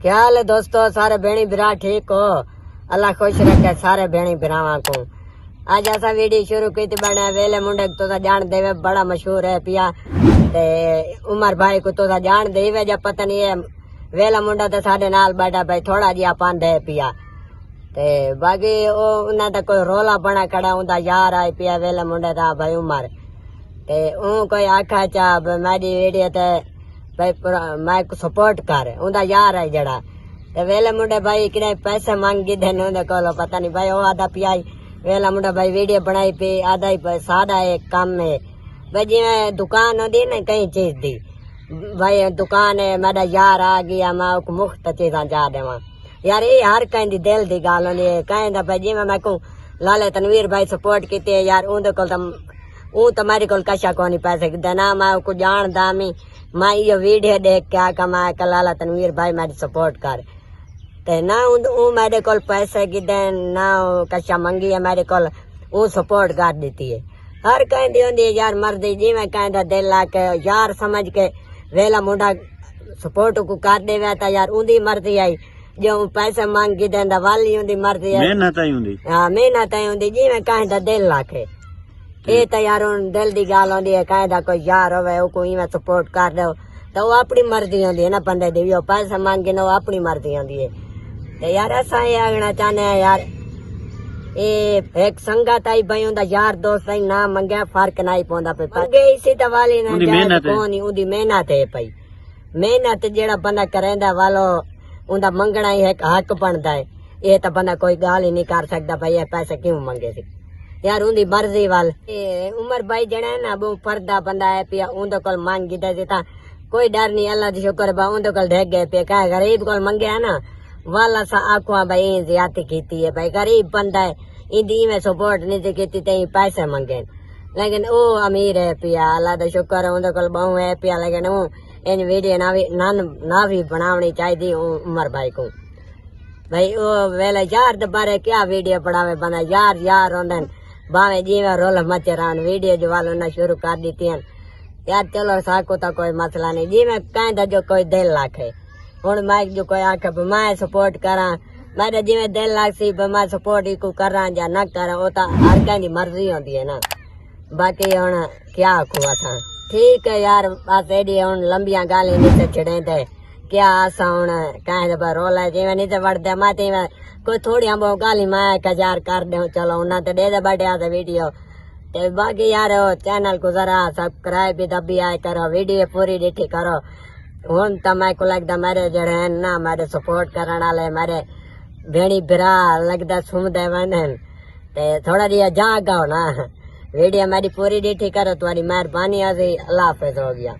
क्या हाल है दोस्तों, सारे भेणी भरा ठीक हो? अल्लाह खुश रखे सारे भेणी भरावां को। आज असा वीडियो शुरू की थी बने वेले मुंडे तो जान देवे, बड़ा मशहूर है पिया ते उमर भाई को तो जान देवे जब पता नहीं है वेला मुंडा तो साडे नाल बैठा भाई थोड़ा जिहा पांदे पिया ते बाकी ओ उन्हें तो कोई रोला बना खड़ा उनका यार आए पिया वेले मुंडे था भाई उमर ते कोई आखा चा मेरी वीडियो ते भाई मैं सपोर्ट कर उनका यार है जड़ा ते वेले मुंडे भाई कि पैसे मांगी देने उनके को पता नहीं भाई वो आधा पिया वेला मुंडा भाई वीडियो बनाई पी आधा ही सादा एक काम में भाई जिवें दुकान होती ना कई चीज दी भाई दुकान है मेरा यार आ गया मैं मुफ्त चीजा जा देवा यार ये हर कहीं दी दिल दी गल होनी है कहीं दा भाई जिवें मैं को लाले तनवीर भाई सपोर्ट की यार उनके को तो मेरे को कशा को नहीं पैसे कि ना मैं को जानदा मैं ये वीडियो देख के आका मैं लाला तनवीर भाई मेरी सपोर्ट कर ते ना मेरे को पैसे की दे ना कशा मंगी है मेरे को सपोर्ट कर देती है हर कहीं दी होंदी यार मर्जी जिवें कहीं दा दिल आके यार समझ के वेला मुंडा सपोर्ट को कर देवे ता यार उंदी मर्जी आई जो पैसे मांग के देंदा वाली उंदी मर्जी है मेहनत आई हुंदी हां मेहनत आई हुंदी जिवें कहीं दा दिल आके ये तो यार दिल दी गल होंदी है कहीं दा कोई यार होवे ओ कोई इवें सपोर्ट कर दो तो वो अपनी मर्जी होंदी है ना बंदे दी वो पैसे मांगे ना वो अपनी मर्जी होंदी है ते यार असा ये आगना चाहने हैं यार ये एक संगत आई भाई उनका यार दोस्त आई ना मंगे फर्क नहीं पौंदा पे मंगे इसी तवाली ना जाए कोनी उदी मेहनत है भाई मेहनत जेड़ा बंदा करेंदा वालो उनका मंगना ही एक हक बनता है ये तो बंदा कोई गाल ही नहीं कर सकता भाई ये पैसे क्यों मंगे सी यार उनकी मर्जी वाल उमर भाई जड़ा है ना वो पर्दा बंदा है पिया उनके को मांगी दे देता कोई डर नहीं अल्लाह दी शुक्र बा उनके को ढेक गए पे क्या गरीब को मंगे है ना वाला सा आखुआ भाई ज्यादा की है भाई गरीब बंदा है इंदी में सपोर्ट नहीं की तई पैसे मंगे लेकिन वो अमीर है पिया अल्लाह दा शुक्र है उनके को बहु है पिया लेकिन वो इन वीडियो ना भी बनावनी चाहिए उमर भाई को भाई वो वेले यार दोबारा क्या वीडियो बनावे बंदा यार यार होंदे भावे जीवे रोल मचे रहन वीडियो जो वालों ने शुरू कर दी थी यार चलो साको तो कोई मसला नहीं जी मैं कहीं जो कोई दिल लाखे हूँ मैं जो कोई आखे मैं सपोर्ट करा मेरे जिमें दिल लाग सी मैं सपोर्ट ही को करा या ना करा वो तो हर कहीं मर्जी होती है ना बाकी हूँ क्या आखू था ठीक है यार बस एडी हूँ लंबिया गाली नीचे चढ़े थे क्या आसा हूँ कहीं रोला जिमें नीचे बढ़ते माते कोई थोड़ी बहुत गाली मैं यार कर दे चलो उन्हें तो दे बैठे आते वीडियो ते बाकी यार चैनल को जरा सब्सक्राइब भी दबी आए करो वीडियो पूरी डिठी करो हूँ तो मैं को लगता मेरे जड़े हैं ना मेरे सपोर्ट करने वाले मेरे भेड़ी बिरा लगता सुमदे वन ते थोड़ा जिहा जाग आओ ना वीडियो मेरी पूरी डिठी करो तुम्हारी मेहरबानी अल्लाह हाफिज हो गया।